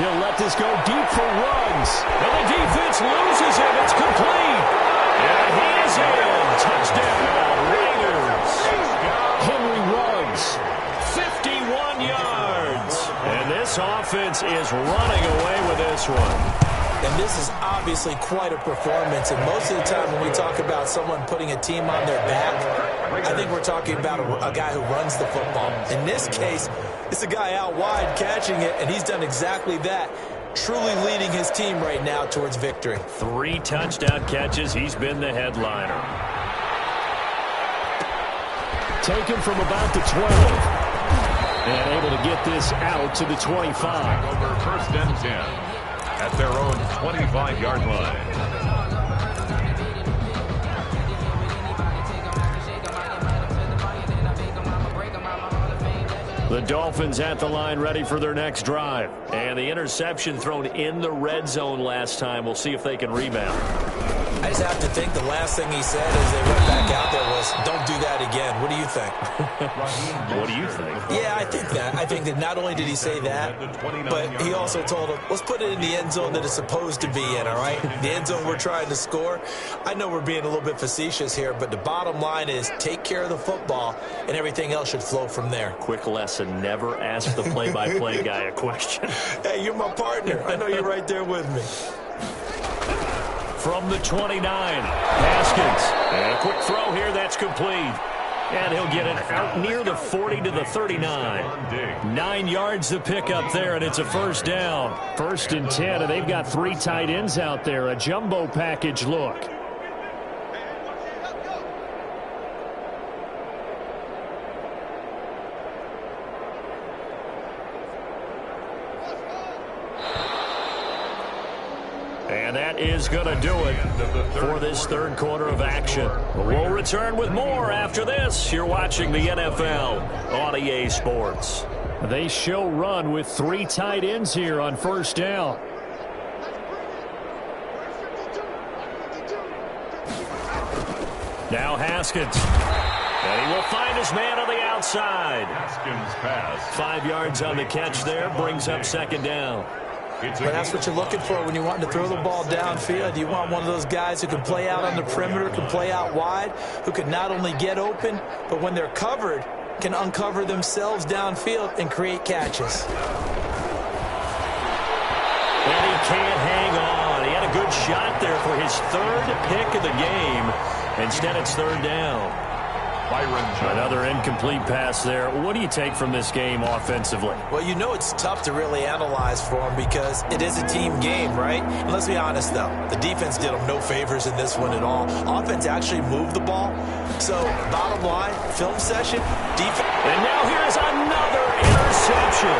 He'll let this go deep for runs. And the defense loses him. It's complete. And he is in. Touchdown, Raiders. Henry Ruggs, 51 yards. And this offense is running away with this one. And this is obviously quite a performance. And most of the time when we talk about someone putting a team on their back, I think we're talking about a guy who runs the football. In this case, it's a guy out wide catching it, and he's done exactly that, truly leading his team right now towards victory. 3 touchdown catches. He's been the headliner. Taken from about the 12. And able to get this out to the 25. Over 1st and 10 at their own 25-yard line. The Dolphins at the line ready for their next drive. And the interception thrown in the red zone last time. We'll see if they can rebound. I just have to think the last thing he said as they went back out there was, don't do that again. What do you think? What do you think? Yeah, I think that. I think that not only did he say that, but he also told him, let's put it in the end zone that it's supposed to be in, all right? The end zone we're trying to score. I know we're being a little bit facetious here, but the bottom line is take care of the football, and everything else should flow from there. Quick lesson, never ask the play-by-play guy a question. Hey, you're my partner. I know you're right there with me. From the 29, Haskins. And a quick throw here, that's complete. And he'll get it out near the 40 to the 39. 9 yards to pick up there, and it's a 1st down. 1st and 10, and they've got 3 tight ends out there. A jumbo package look. And that is going to do it for this third quarter of action. We'll return with more after this. You're watching the NFL on EA Sports. They show run with 3 tight ends here on first down. Now Haskins. And he will find his man on the outside. Haskins pass. 5 yards on the catch there. Brings up second down. But that's what you're looking for when you're wanting to throw the ball downfield. You want one of those guys who can play out on the perimeter, can play out wide, who can not only get open, but when they're covered, can uncover themselves downfield and create catches. And he can't hang on. He had a good shot there for his 3rd pick of the game. Instead, it's 3rd down. Another incomplete pass there. What do you take from this game offensively? Well, you know it's tough to really analyze for them because it is a team game, right? And let's be honest, though. The defense did them no favors in this one at all. Offense actually moved the ball. So, bottom line, film session, defense. And now here's another interception.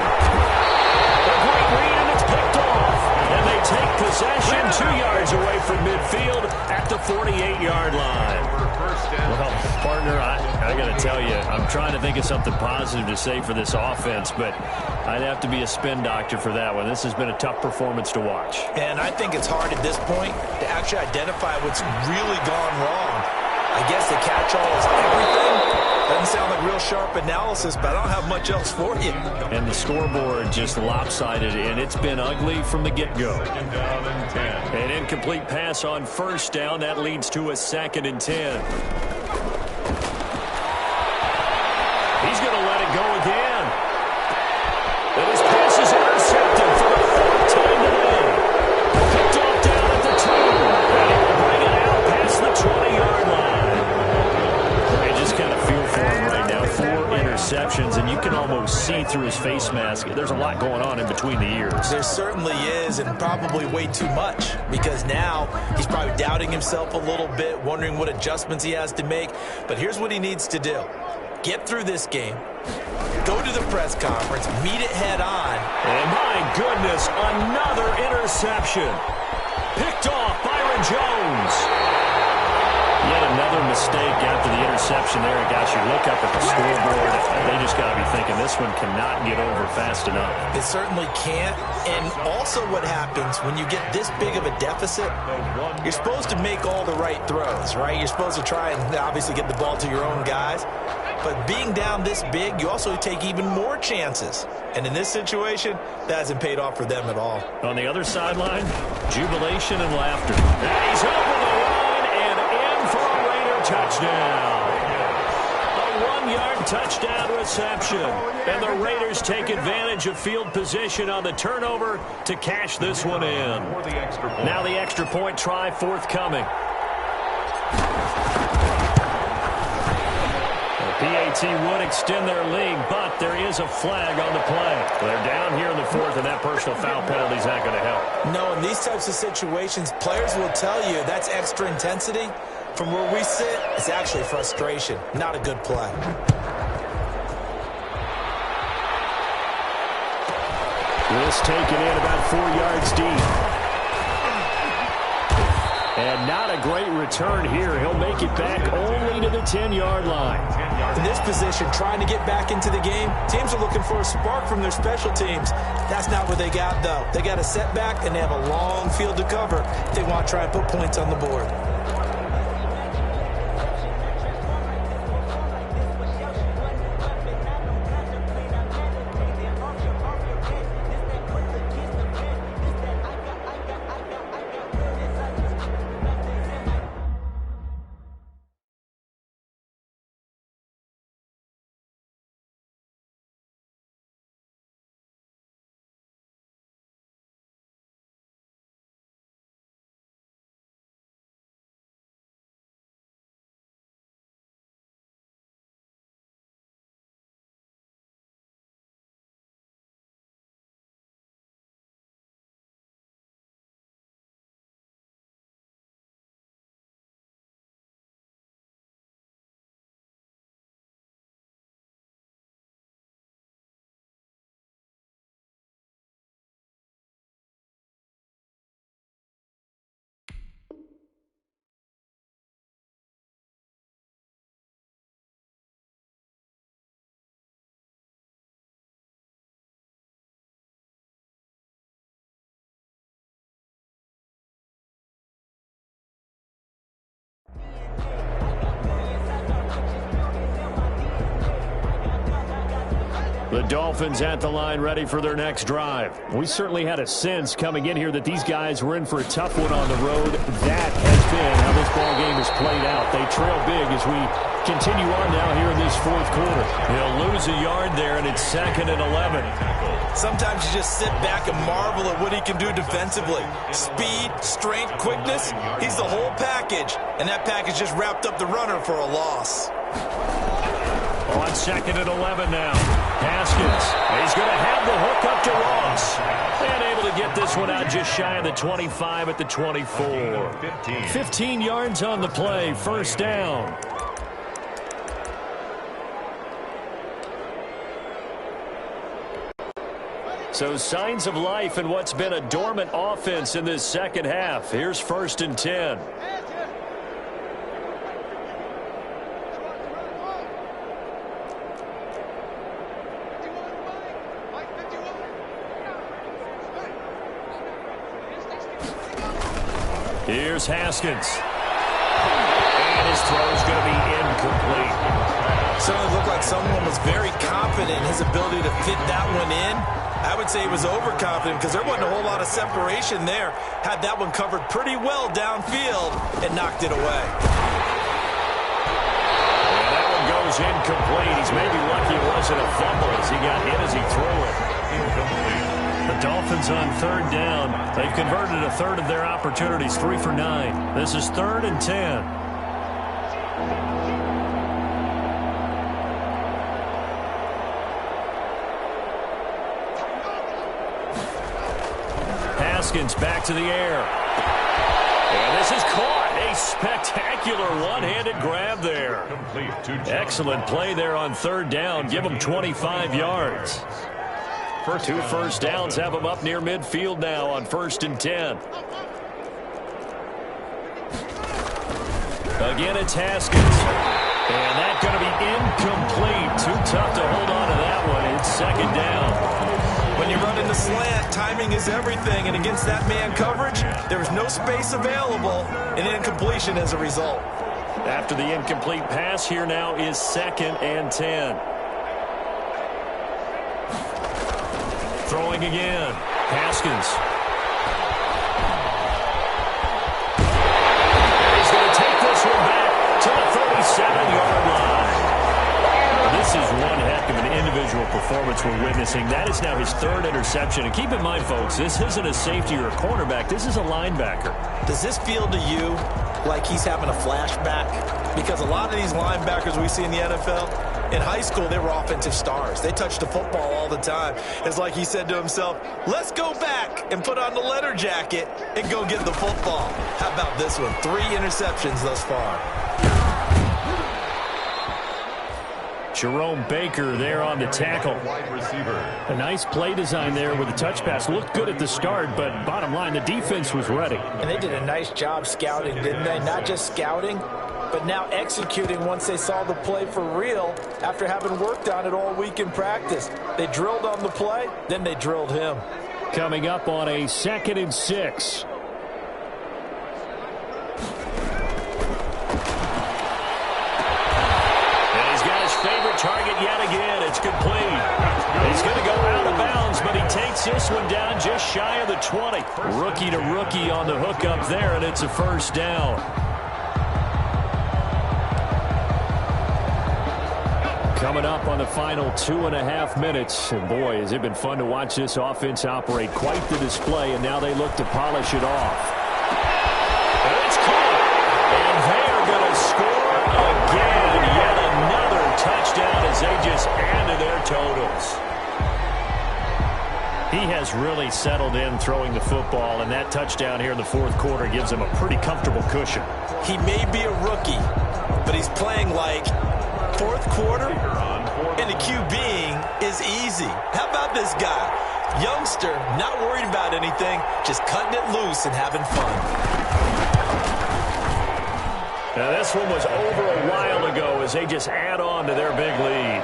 A great read, and it's picked off. And they take possession 2 yards away from midfield at the 48-yard line. Well, partner, I got to tell you, I'm trying to think of something positive to say for this offense, but I'd have to be a spin doctor for that one. This has been a tough performance to watch. And I think it's hard at this point to actually identify what's really gone wrong. I guess the catch-all is everything. Doesn't sound like real sharp analysis, but I don't have much else for you. And the scoreboard just lopsided, and it's been ugly from the get-go. An incomplete pass on first down. That leads to a 2nd and 10. He's going to let it go again. And his pass is intercepted for the 4th time today. Picked off down at the 2. And he will bring it out past the 20-yard line. I just kind of feel for him right now. 4 interceptions, and you can almost see through his face mask. There's a lot going on in between the ears. There certainly is, and probably way too much, because now he's probably doubting himself a little bit, wondering what adjustments he has to make. But here's what he needs to do. Get through this game, go to the press conference, meet it head on. And my goodness, another interception. Picked off Byron Jones. Yet another mistake after the interception there. Gosh, you look up at the scoreboard, they just got to be thinking this one cannot get over fast enough. It certainly can't. And also what happens when you get this big of a deficit, you're supposed to make all the right throws, right? You're supposed to try and obviously get the ball to your own guys. But being down this big, you also take even more chances. And in this situation, that hasn't paid off for them at all. On the other sideline, jubilation and laughter. And he's over the line and in for a Raider touchdown. A 1-yard touchdown reception. And the Raiders take advantage of field position on the turnover to cash this one in. Now the extra point try forthcoming. PAT would extend their lead, but there is a flag on the play. They're down here in the 4th, and that personal foul penalty is not going to help. No, in these types of situations, players will tell you that's extra intensity. From where we sit, it's actually frustration. Not a good play. This taken in about 4 yards deep. And not a great return here. He'll make it back only to the 10-yard line. In this position, trying to get back into the game, teams are looking for a spark from their special teams. That's not what they got, though. They got a setback, and they have a long field to cover if they want to try and put points on the board. The Dolphins at the line, ready for their next drive. We certainly had a sense coming in here that these guys were in for a tough one on the road. That has been how this ball game has played out. They trail big as we continue on now here in this fourth quarter. He'll lose a yard there, and it's 2nd and 11. Sometimes you just sit back and marvel at what he can do defensively. Speed, strength, quickness, he's the whole package. And that package just wrapped up the runner for a loss. On 2nd and 11 now. Haskins. He's going to have the hook up to Ross. And able to get this one out just shy of the 25 at the 24. 15 yards on the play. First down. So signs of life in what's been a dormant offense in this second half. Here's 1st and 10. Here's Haskins. And his throw's going to be incomplete. Certainly looked like someone was very confident in his ability to fit that one in. I would say he was overconfident because there wasn't a whole lot of separation there. Had that one covered pretty well downfield and knocked it away. And that one goes incomplete. He's maybe lucky it wasn't a fumble as he got hit as he threw it. Incomplete. The Dolphins on 3rd down. They've converted a third of their opportunities, 3 for 9. This is 3rd and 10. Haskins back to the air. And this is caught. A spectacular one-handed grab there. Excellent play there on 3rd down. Give them 25 yards. 2 first downs have them up near midfield now on 1st and 10. Again, it's Haskins. And that's going to be incomplete. Too tough to hold on to that one. It's 2nd down. When you run in the slant, timing is everything. And against that man coverage, there was no space available. And incompletion as a result. After the incomplete pass, here now is 2nd and 10. Throwing again. Haskins. He's going to take this one back to the 37-yard line. This is one heck of an individual performance we're witnessing. That is now his 3rd interception. And keep in mind, folks, this isn't a safety or a cornerback. This is a linebacker. Does this feel to you like he's having a flashback? Because a lot of these linebackers we see in the NFL, in high school, they were offensive stars. They touched the football all the time. It's like he said to himself, let's go back and put on the leather jacket and go get the football. How about this one? 3 interceptions thus far. Jerome Baker there on the tackle. A nice play design there with the touch pass. Looked good at the start, but bottom line, the defense was ready. And they did a nice job scouting, didn't they? Not just scouting, but now executing once they saw the play for real after having worked on it all week in practice. They drilled on the play, then they drilled him. Coming up on a 2nd and 6. And he's got his favorite target yet again. It's complete. He's going to go out of bounds, but he takes this one down just shy of the 20. Rookie to rookie on the hook up there, and it's a 1st down. Coming up on the final 2.5 minutes. And boy, has it been fun to watch this offense operate. Quite the display, and now they look to polish it off. And it's caught. And they are going to score again. Yet another touchdown as they just add to their totals. He has really settled in throwing the football, and that touchdown here in the 4th quarter gives him a pretty comfortable cushion. He may be a rookie, but he's playing like 4th quarter, and the QBing is easy. How about this guy? Youngster, not worried about anything, just cutting it loose and having fun. Now this one was over a while ago as they just add on to their big lead.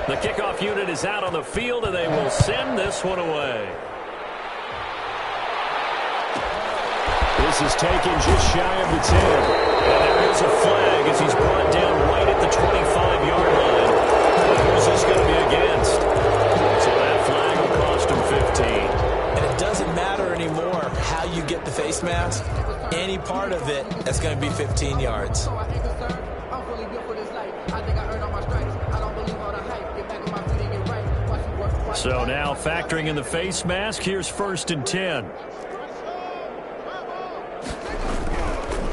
The kickoff unit is out on the field, and they will send this one away. This This is taken just shy of the 10. And there is a flag as he's brought down right at the 25-yard line. Who's this going to be against? So that flag will cost him 15. And it doesn't matter anymore how you get the face mask. Any part of it, that's going to be 15 yards. So now factoring in the face mask, here's 1st and 10.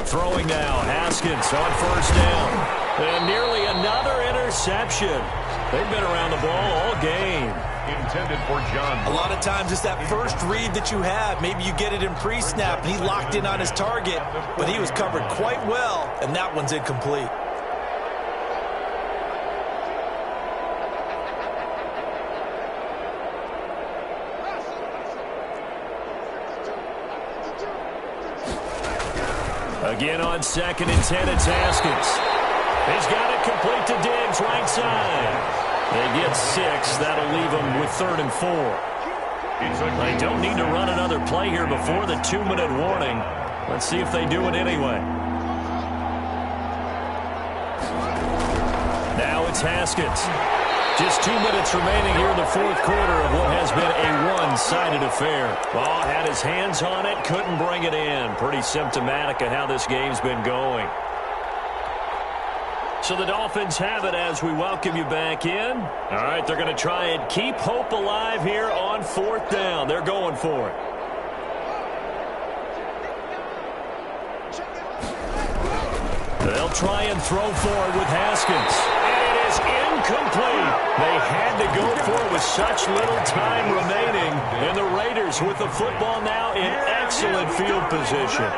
Throwing now, Haskins on 1st down. And nearly another interception. They've been around the ball all game. Intended for John. A lot of times it's that first read that you have. Maybe you get it in pre-snap, and he locked in on his target, but he was covered quite well, and that one's incomplete. Again on 2nd and 10, it's Haskins. He's got it complete to Diggs, right side. They get 6. That'll leave them with 3rd and 4. They don't need to run another play here before the 2-minute warning. Let's see if they do it anyway. Now it's Haskins. Just 2 minutes remaining here in the 4th quarter of what has been a one-sided affair. Ball had his hands on it, couldn't bring it in. Pretty symptomatic of how this game's been going. So the Dolphins have it as we welcome you back in. All right, they're going to try and keep hope alive here on 4th down. They're going for it. They'll try and throw for it with Haskins. Incomplete. They had to go for it with such little time remaining. And the Raiders with the football now in excellent field position.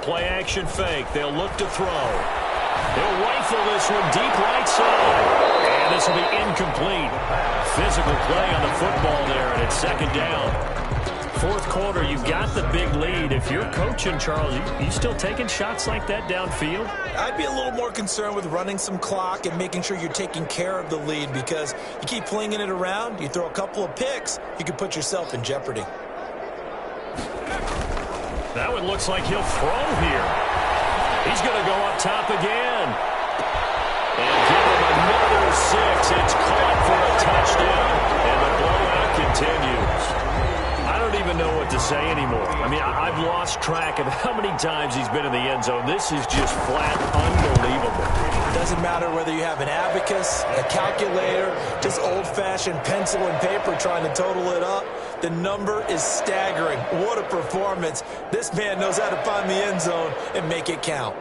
Play-action fake. They'll look to throw. They'll rifle this one deep right side. And this will be incomplete. Physical play on the football there, and it's 2nd down. 4th quarter, you've got the big lead. If you're coaching, Charles, you still taking shots like that downfield? I'd be a little more concerned with running some clock and making sure you're taking care of the lead, because you keep flinging it around, you throw a couple of picks, you can put yourself in jeopardy. That one looks like he'll throw here. He's going to go up top again. And give him another 6. It's caught for a touchdown. And the blowout continues. I don't even know what to say anymore. I mean, I've lost track of how many times he's been in the end zone. This is just flat unbelievable. Doesn't matter whether you have an abacus, a calculator, just old-fashioned pencil and paper trying to total it up. The number is staggering. What a performance. This man knows how to find the end zone and make it count.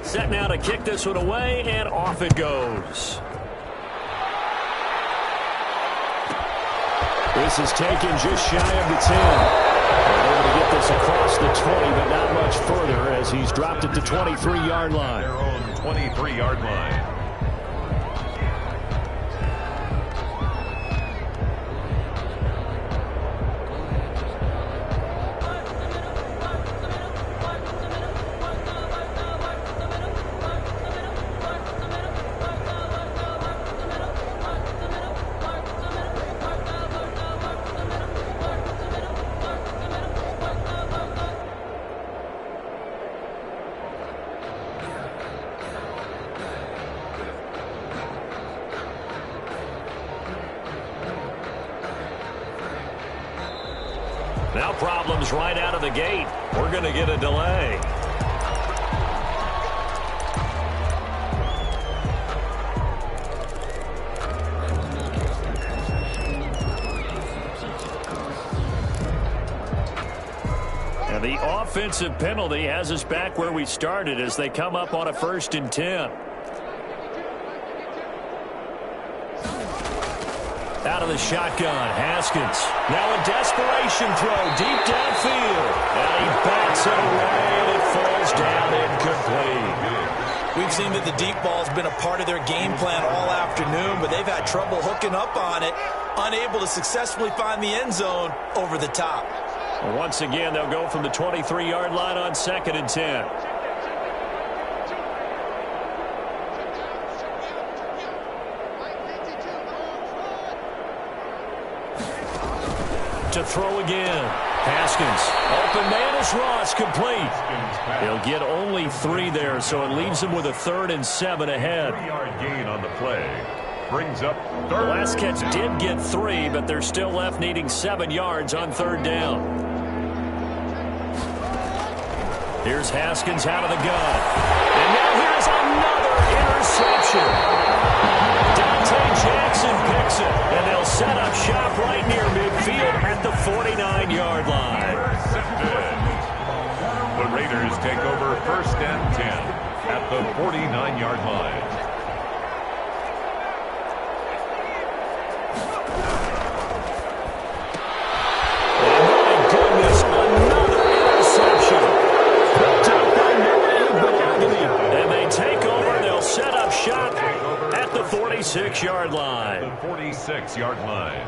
Set now to kick this one away, and off it goes. This is taken just shy of the 10. And able to get this across the 20, but not much further as he's dropped it to 23-yard line. Their own 23-yard line. Now problems right out of the gate. We're going to get a delay. offensive penalty has us back where we started as they come up on a 1st and 10. Out of the shotgun, Haskins. Now a desperation throw deep downfield. And he bats it away, and it falls down incomplete. We've seen that the deep ball's been a part of their game plan all afternoon, but they've had trouble hooking up on it, unable to successfully find the end zone over the top. Once again, they'll go from the 23-yard line on 2nd and 10. To throw again. Haskins. Open man is Ross, complete. He'll get only 3 there, so it leaves him with a 3rd and 7 ahead. 3-yard gain on the play. Brings up 3rd. The last catch did get 3, but they're still left needing 7 yards on 3rd down. Here's Haskins out of the gun. And now here's another interception. Dante Jackson picks it, and they'll set up shop right near midfield at the 49-yard line. The Raiders take over 1st and 10 at the 49-yard line. My goodness, another interception. And they take over. They'll set up shop at the 46-yard line. The 46-yard line.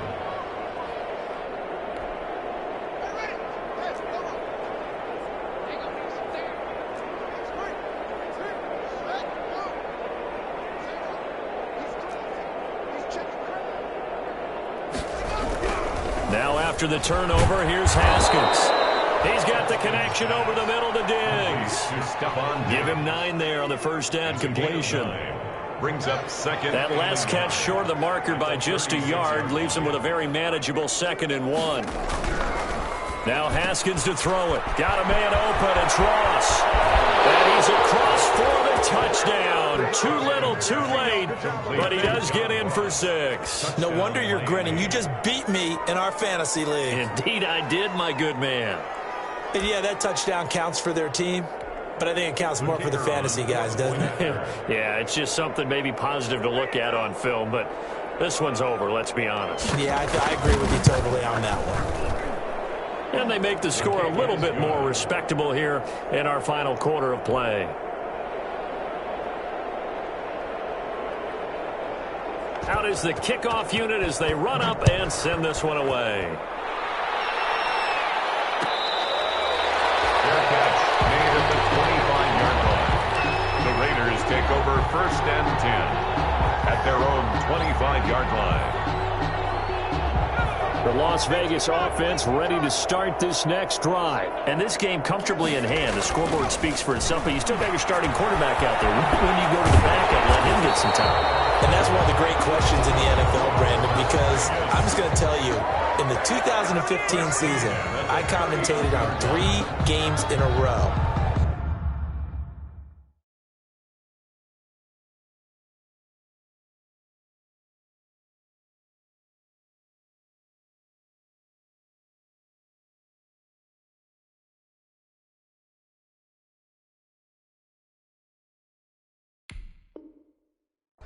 Now after the turnover, here's Haskins. He's got the connection over the middle to Diggs. Give him 9 there on the 1st down completion. Brings up 2nd. That last catch short of the marker by just a yard leaves him with a very manageable 2nd and 1. Now Haskins to throw it. Got a man open. It's Ross. And he's across for the touchdown. Too little, too late. But he does get in for 6. No wonder you're grinning. You just beat me in our fantasy league. Indeed I did, my good man. And yeah, that touchdown counts for their team, but I think it counts more for the fantasy guys, doesn't it? Yeah, it's just something maybe positive to look at on film, but this one's over, let's be honest. Yeah, I agree with you totally on that one. And they make the score a little bit more respectable here in our final quarter of play. Out is the kickoff unit as they run up and send this one away. Fair catch made at the 25-yard line. The Raiders take over 1st and 10 at their own 25-yard line. The Las Vegas offense ready to start this next drive. And this game comfortably in hand. The scoreboard speaks for itself, but you still got your starting quarterback out there. When do you go to the backup and let him get some time? And that's one of the great questions in the NFL, Brandon, because I'm just going to tell you, in the 2015 season, I commentated on 3 games in a row.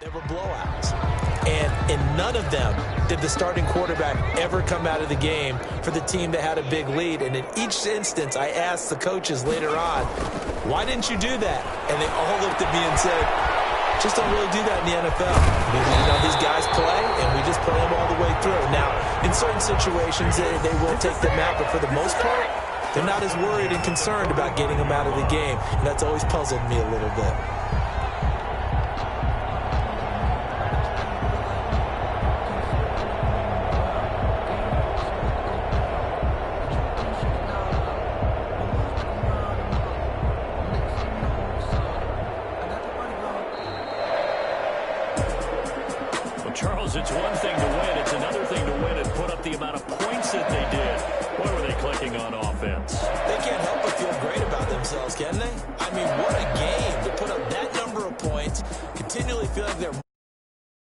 There were blowouts, and in none of them did the starting quarterback ever come out of the game for the team that had a big lead. And in each instance, I asked the coaches later on, why didn't you do that? And they all looked at me and said, just don't really do that in the NFL. You know, these guys play, and we just play them all the way through. Now, in certain situations, they will take them out, but for the most part, they're not as worried and concerned about getting them out of the game. And that's always puzzled me a little bit. Charles, it's one thing to win. It's another thing to win and put up the amount of points that they did. What were they clicking on offense? They can't help but feel great about themselves, can they? I mean, what a game to put up that number of points, continually feel like they're